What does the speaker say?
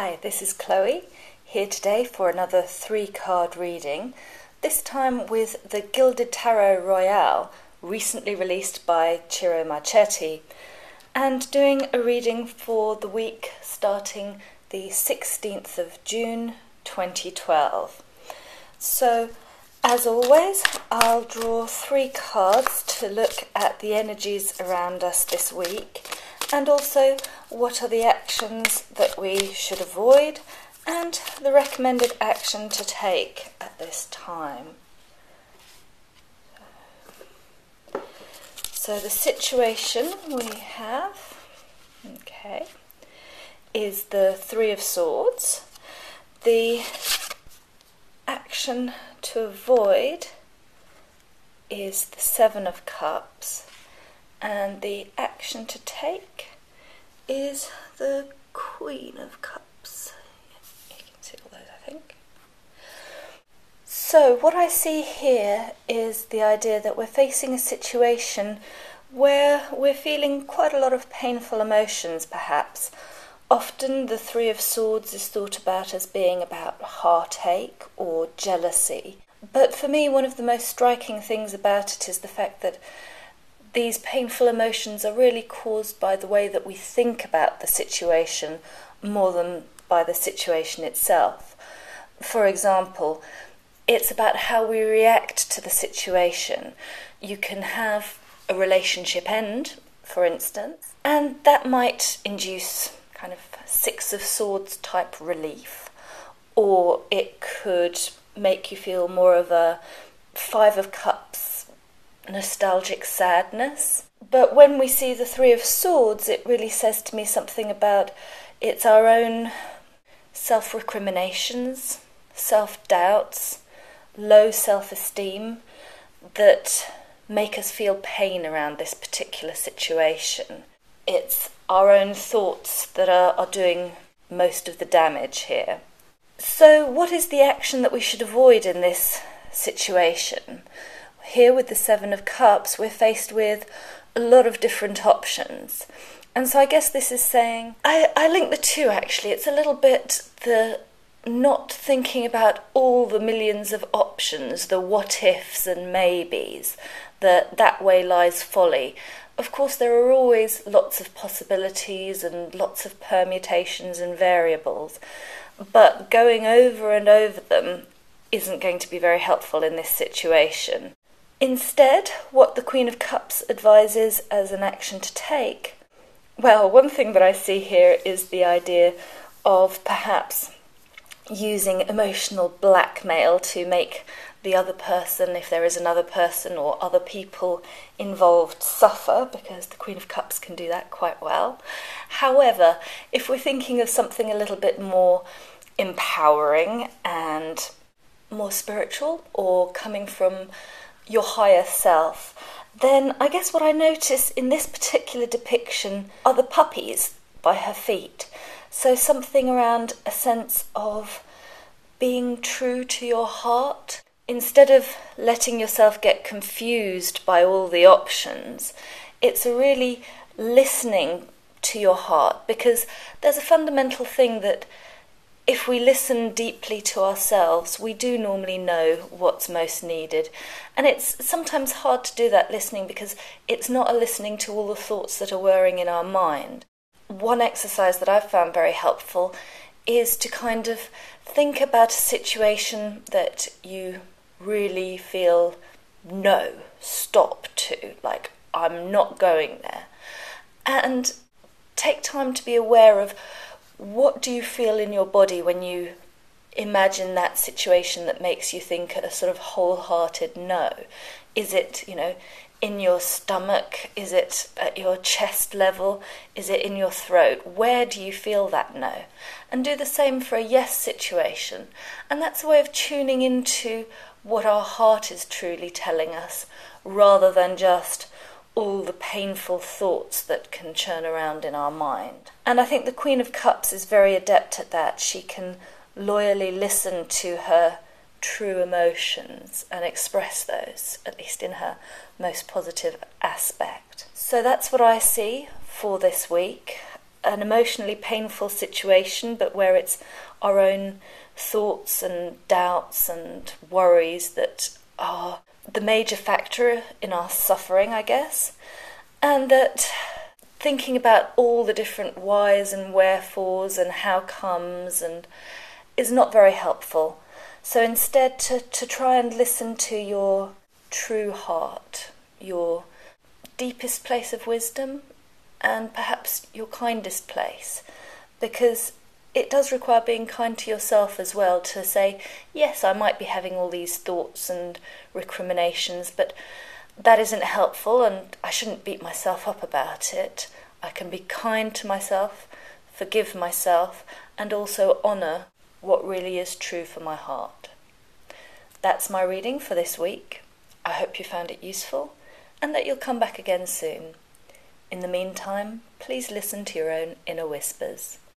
Hi, this is Chloe, here today for another 3-card reading, this time with the Gilded Tarot Royale, recently released by Ciro Marchetti, and doing a reading for the week starting the 16th of June 2012. So, as always, I'll draw 3 cards to look at the energies around us this week, and also what are the actions that we should avoid and the recommended action to take at this time. So the situation we have, is the 3 of Swords. The action to avoid is the 7 of Cups. And the action to take is the Queen of Cups. You can see all those, I think. So what I see here is the idea that we're facing a situation where we're feeling quite a lot of painful emotions, perhaps. Often the 3 of Swords is thought about as being about heartache or jealousy. But for me, one of the most striking things about it is the fact that these painful emotions are really caused by the way that we think about the situation more than by the situation itself. For example, it's about how we react to the situation. You can have a relationship end, for instance, and that might induce kind of 6 of Swords type relief, or it could make you feel more of a 5 of Cups nostalgic sadness. But when we see the 3 of Swords, it really says to me something about it's our own self-recriminations, self-doubts, low self-esteem that make us feel pain around this particular situation. It's our own thoughts that are doing most of the damage here. So what is the action that we should avoid in this situation? Here with the 7 of Cups, we're faced with a lot of different options. And so I guess this is saying, I link the two actually. It's a little bit the not thinking about all the millions of options, the what ifs and maybes, that way lies folly. Of course, there are always lots of possibilities and lots of permutations and variables, but going over and over them isn't going to be very helpful in this situation. Instead, what the Queen of Cups advises as an action to take, well, one thing that I see here is the idea of perhaps using emotional blackmail to make the other person, if there is another person or other people involved, suffer, because the Queen of Cups can do that quite well. However, if we're thinking of something a little bit more empowering and more spiritual, or coming from your higher self, then I guess what I notice in this particular depiction are the puppies by her feet. So something around a sense of being true to your heart. Instead of letting yourself get confused by all the options, it's a really listening to your heart, because there's a fundamental thing that if we listen deeply to ourselves, we do normally know what's most needed. And it's sometimes hard to do that listening because it's not a listening to all the thoughts that are whirring in our mind. One exercise that I've found very helpful is to kind of think about a situation that you really feel no, stop to, like I'm not going there. And take time to be aware of what do you feel in your body when you imagine that situation that makes you think a sort of wholehearted no? Is it, in your stomach? Is it at your chest level? Is it in your throat? Where do you feel that no? And do the same for a yes situation. And that's a way of tuning into what our heart is truly telling us, rather than just all the painful thoughts that can churn around in our mind. And I think the Queen of Cups is very adept at that. She can loyally listen to her true emotions and express those, at least in her most positive aspect. So that's what I see for this week. an emotionally painful situation, but where it's our own thoughts and doubts and worries that are the major factor in our suffering, I guess. And that thinking about all the different whys and wherefores and how comes and is not very helpful. So instead to try and listen to your true heart, your deepest place of wisdom, and perhaps your kindest place, because it does require being kind to yourself as well, to say, yes, I might be having all these thoughts and recriminations, but that isn't helpful and I shouldn't beat myself up about it. I can be kind to myself, forgive myself, and also honour what really is true for my heart. That's my reading for this week. I hope you found it useful and that you'll come back again soon. In the meantime, please listen to your own inner whispers.